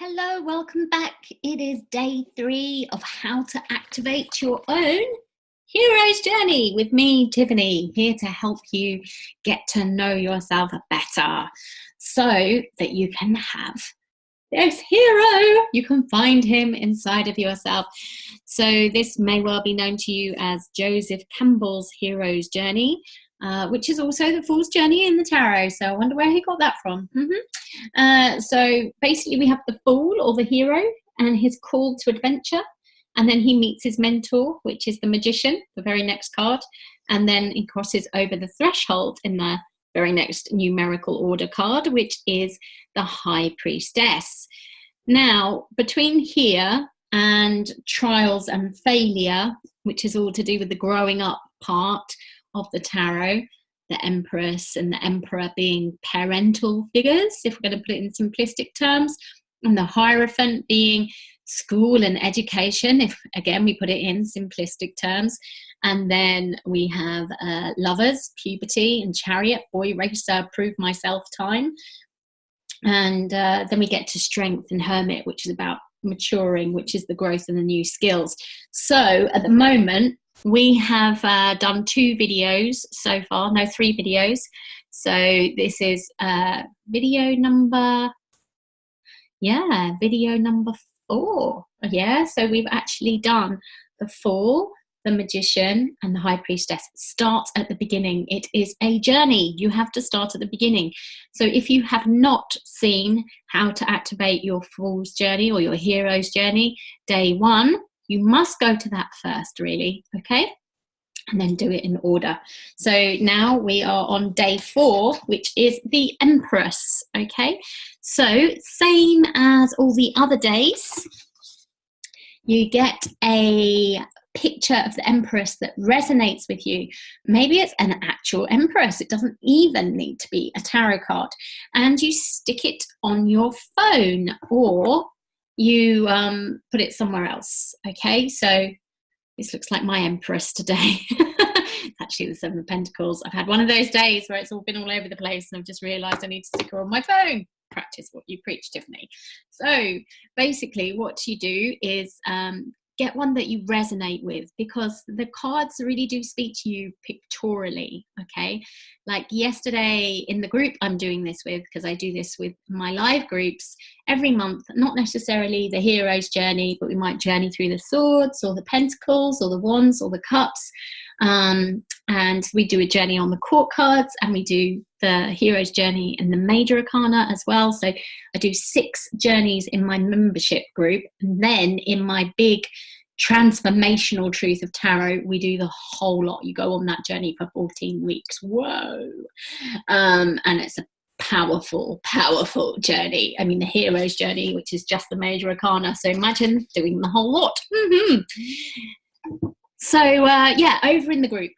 Hello, welcome back. It is day 3 of how to activate your own hero's journey with me, Tiffany, here to help you get to know yourself better so that you can have this hero. You can find him inside of yourself. So this may well be known to you as Joseph Campbell's hero's journey, which is also the Fool's journey in the tarot. So I wonder where he got that from. So basically we have the Fool or the hero and his call to adventure. And then he meets his mentor, which is the Magician, the very next card. And then he crosses over the threshold in the very next numerical order card, which is the High Priestess. Now, between here and trials and failure, which is all to do with the growing up part of the tarot, the Empress and the Emperor being parental figures, if we're going to put it in simplistic terms, and the Hierophant being school and education, if again we put it in simplistic terms. And then we have lovers, puberty, and chariot, boy racer, prove myself time. And then we get to strength and hermit, which is about maturing, which is the growth and the new skills. So at the moment, we have done 2 videos so far, no, 3 videos. So this is video number 4. Yeah, so we've actually done the Fool, the Magician, and the High Priestess. Start at the beginning. It is a journey. You have to start at the beginning. So if you have not seen how to activate your Fool's journey or your hero's journey, day 1, you must go to that first, really, okay? And then do it in order. So now we are on day 4, which is the Empress, okay? So same as all the other days, you get a picture of the Empress that resonates with you. Maybe it's an actual Empress. It doesn't even need to be a tarot card. And you stick it on your phone or you put it somewhere else, okay? So this looks like my Empress today. It's actually the 7 of Pentacles. I've had one of those days where it's all been all over the place and I've just realised I need to stick her on my phone. Practice what you preach, Tiffany. So basically what you do is get one that you resonate with, because the cards really do speak to you pictorially, okay? Like yesterday in the group I'm doing this with, because I do this with my live groups every month, not necessarily the hero's journey, but we might journey through the swords or the pentacles or the wands or the cups. And we do a journey on the court cards, and we do the hero's journey and the major arcana as well. So I do 6 journeys in my membership group, and then in my big transformational truth of tarot, we do the whole lot. You go on that journey for 14 weeks. Whoa. And it's a powerful journey. I mean, the hero's journey, which is just the major arcana. So imagine doing the whole lot. So yeah, over in the group,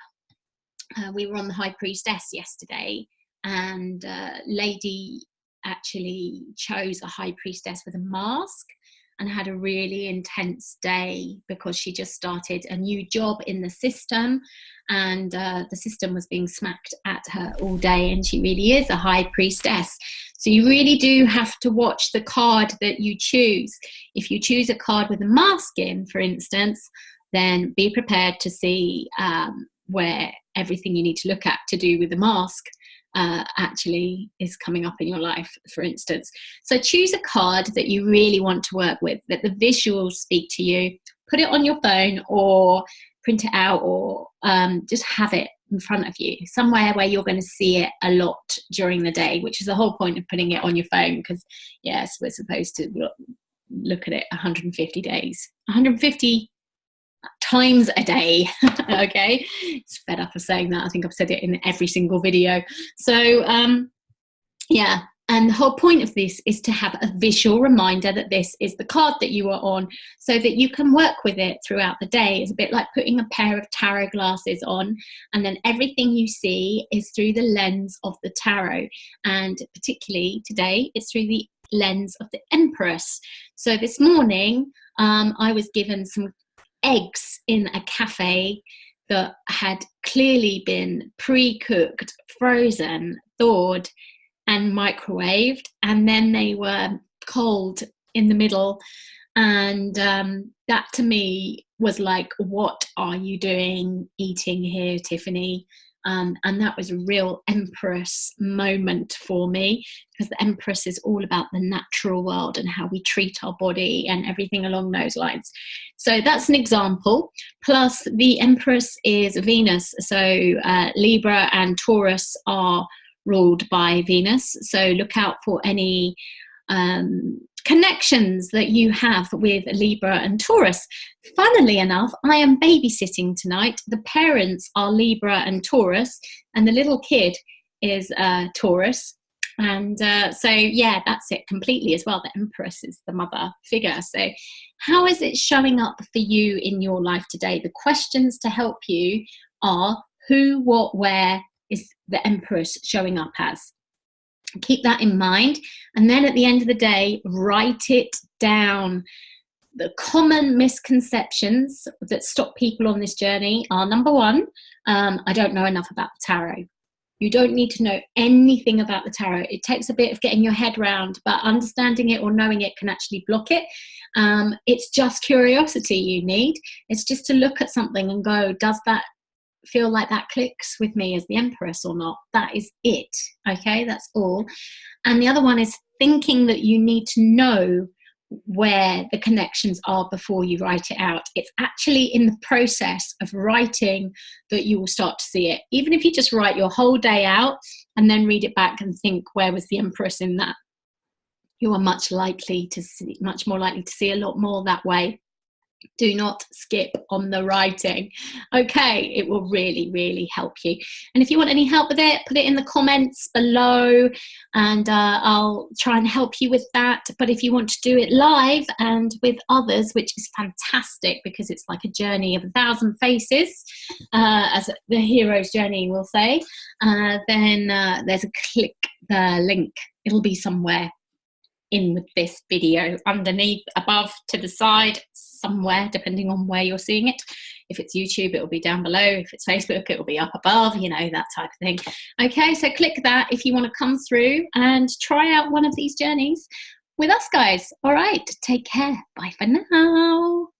we were on the High Priestess yesterday, and lady actually chose a High Priestess with a mask and had a really intense day because she just started a new job in the system, and the system was being smacked at her all day, and she really is a High Priestess. So you really do have to watch the card that you choose. If you choose a card with a mask in, for instance, then be prepared to see where everything you need to look at to do with the mask actually is coming up in your life, for instance. So choose a card that you really want to work with, that the visuals speak to you. Put it on your phone or print it out, or just have it in front of you, somewhere where you're going to see it a lot during the day, which is the whole point of putting it on your phone, because, yes, we're supposed to look at it 150 times a day. Okay, it's fed up of saying that. I think I've said it in every single video. So yeah, and the whole point of this is to have a visual reminder that this is the card that you are on, so that you can work with it throughout the day. It's a bit like putting a pair of tarot glasses on, and then everything you see is through the lens of the tarot, and particularly today it's through the lens of the Empress. So this morning I was given some eggs in a cafe that had clearly been pre-cooked, frozen, thawed and microwaved, and then they were cold in the middle. And that to me was like, what are you doing eating here, Tiffany? And that was a real Empress moment for me, because the Empress is all about the natural world and how we treat our body and everything along those lines. So that's an example. Plus, the Empress is Venus. So Libra and Taurus are ruled by Venus. So look out for any connections that you have with Libra and Taurus. Funnily enough, I am babysitting tonight. The parents are Libra and Taurus, and the little kid is Taurus. And so, yeah, that's it completely as well. The Empress is the mother figure. So how is it showing up for you in your life today? The questions to help you are: who, what, where is the Empress showing up as? Keep that in mind, and then at the end of the day, write it down. The common misconceptions that stop people on this journey are: number one, I don't know enough about the tarot. You don't need to know anything about the tarot. It takes a bit of getting your head around, but understanding it or knowing it can actually block it. It's just curiosity you need. It's just to look at something and go, does that feel like that clicks with me as the Empress or not? That is it. Okay, that's all. And the other one is thinking that you need to know where the connections are before you write it out. It's actually in the process of writing that you will start to see it. Even if you just write your whole day out and then read it back and think, where was the Empress in that? You are much more likely to see a lot more that way. Do not skip on the writing. Okay, it will really, really help you. And if you want any help with it, put it in the comments below, and I'll try and help you with that. But if you want to do it live and with others, which is fantastic because it's like a journey of 1,000 faces, as the hero's journey will say, then there's a click the link. It'll be somewhere in with this video, underneath, above, to the side, somewhere, depending on where you're seeing it. If it's YouTube, it will be down below. If it's Facebook, it will be up above, you know, that type of thing. Okay, so click that if you want to come through and try out one of these journeys with us, guys. All right, take care. Bye for now.